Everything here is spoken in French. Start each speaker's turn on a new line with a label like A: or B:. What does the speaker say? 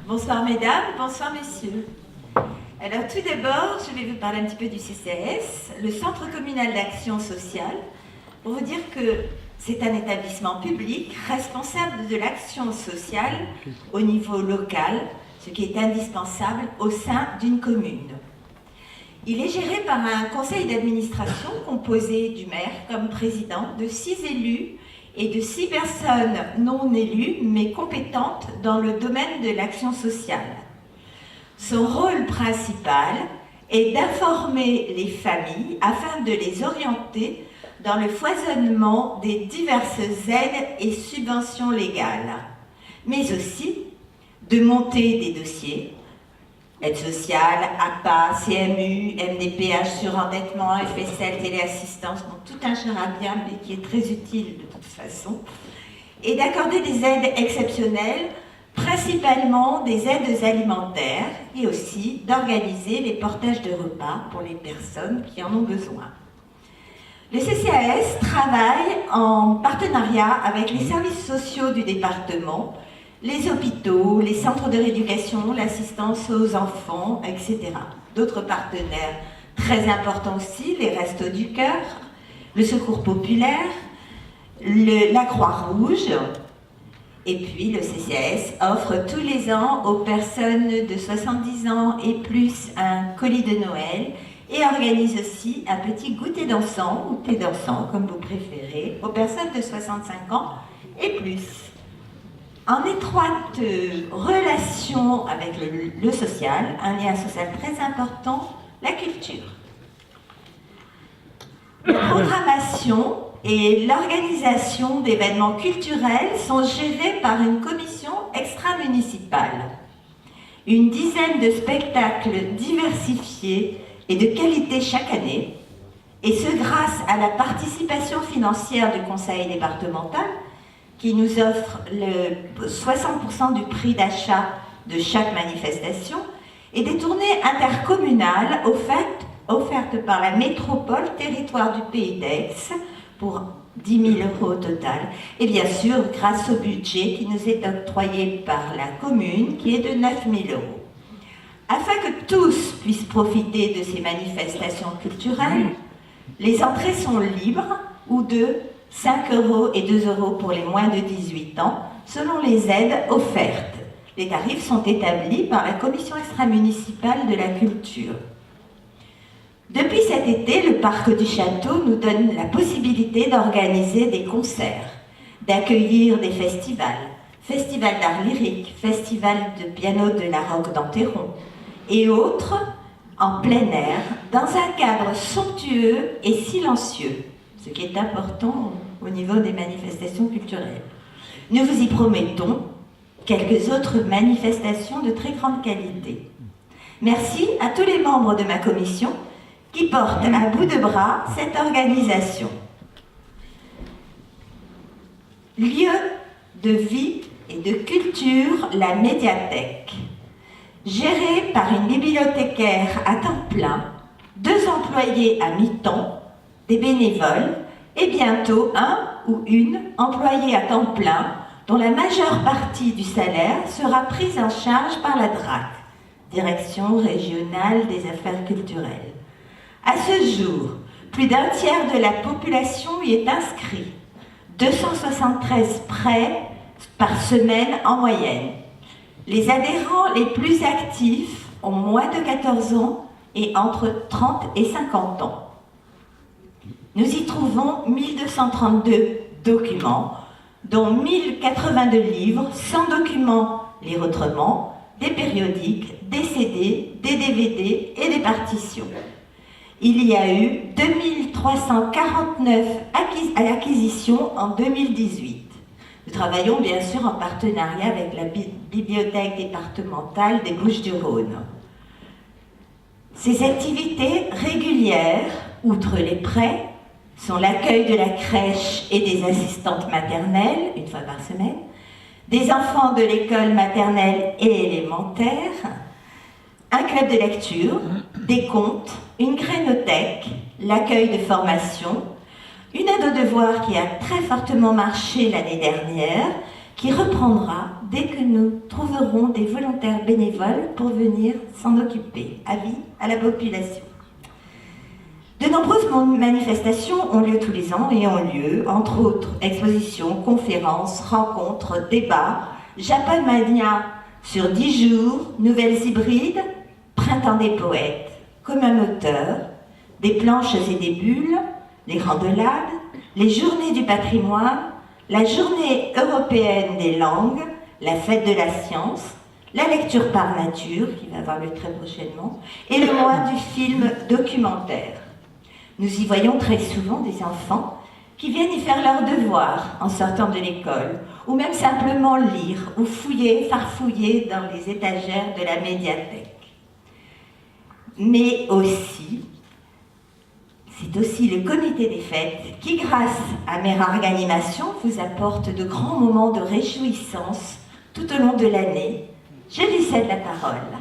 A: Bonsoir mesdames, bonsoir messieurs. Alors tout d'abord, je vais vous parler un petit peu du CCAS, le Centre communal d'action sociale, pour vous dire que c'est un établissement public responsable de l'action sociale au niveau local, ce qui est indispensable au sein d'une commune. Il est géré par un conseil d'administration composé du maire comme président, de 6 élus et de 6 personnes non élues mais compétentes dans le domaine de l'action sociale. Son rôle principal est d'informer les familles afin de les orienter dans le foisonnement des diverses aides et subventions légales, mais aussi de monter des dossiers, aide sociale, APA, CMU, MDPH, surendettement, FSL, téléassistance, donc tout un charabia, mais qui est très utile de toute façon, et d'accorder des aides exceptionnelles, principalement des aides alimentaires, et aussi d'organiser les portages de repas pour les personnes qui en ont besoin. Le CCAS travaille en partenariat avec les services sociaux du département, les hôpitaux, les centres de rééducation, l'assistance aux enfants, etc. D'autres partenaires très importants aussi, les Restos du Cœur, le Secours populaire, la Croix-Rouge, et puis le CCAS offre tous les ans aux personnes de 70 ans et plus un colis de Noël et organise aussi un petit goûter dansant, ou thé dansant comme vous préférez, aux personnes de 65 ans et plus. En étroite relation avec le social, un lien social très important, la culture. La programmation et l'organisation d'événements culturels sont gérés par une commission extra-municipale. Une dizaine de spectacles diversifiés et de qualité chaque année, et ce grâce à la participation financière du conseil départemental, qui nous offre le 60% du prix d'achat de chaque manifestation, et des tournées intercommunales offertes par la métropole territoire du Pays d'Aix pour 10 000 € au total. Et bien sûr, grâce au budget qui nous est octroyé par la commune, qui est de 9 000 €. Afin que tous puissent profiter de ces manifestations culturelles, les entrées sont libres ou de 5 € et 2 € pour les moins de 18 ans, selon les aides offertes. Les tarifs sont établis par la commission extra-municipale de la culture. Depuis cet été, le parc du château nous donne la possibilité d'organiser des concerts, d'accueillir des festivals, festival d'art lyrique, festival de piano de la Roque d'Enterron et autres en plein air, dans un cadre somptueux et silencieux, ce qui est important au niveau des manifestations culturelles. Nous vous y promettons quelques autres manifestations de très grande qualité. Merci à tous les membres de ma commission qui portent à bout de bras cette organisation. Lieu de vie et de culture, la médiathèque. Gérée par une bibliothécaire à temps plein, 2 employés à mi-temps, des bénévoles, et bientôt un ou une employée à temps plein, dont la majeure partie du salaire sera prise en charge par la DRAC, Direction régionale des affaires culturelles. À ce jour, plus d'un tiers de la population y est inscrit, 273 prêts par semaine en moyenne. Les adhérents les plus actifs ont moins de 14 ans et entre 30 et 50 ans. Nous y trouvons 1232 documents, dont 1082 livres, 100 documents lire autrement, des périodiques, des CD, des DVD et des partitions. Il y a eu 2349 acquisitions en 2018. Nous travaillons bien sûr en partenariat avec la bibliothèque départementale des Bouches-du-Rhône. Ces activités régulières, outre les prêts, sont l'accueil de la crèche et des assistantes maternelles, une fois par semaine, des enfants de l'école maternelle et élémentaire, un club de lecture, des contes, une grénothèque, l'accueil de formation, une aide aux devoirs qui a très fortement marché l'année dernière, qui reprendra dès que nous trouverons des volontaires bénévoles pour venir s'en occuper. Avis à la population. De nombreuses manifestations ont lieu tous les ans et ont lieu, entre autres, expositions, conférences, rencontres, débats, Japanmania sur 10 jours, nouvelles hybrides, printemps des poètes, comme un auteur, des planches et des bulles, les grandelades, les journées du patrimoine, la journée européenne des langues, la fête de la science, la lecture par nature, qui va avoir lieu très prochainement, et le mois du film documentaire. Nous y voyons très souvent des enfants qui viennent y faire leurs devoirs en sortant de l'école, ou même simplement lire ou fouiller, farfouiller dans les étagères de la médiathèque. Mais aussi, c'est aussi le comité des fêtes qui, grâce à mes rares animations, vous apporte de grands moments de réjouissance tout au long de l'année. Je lui cède la parole.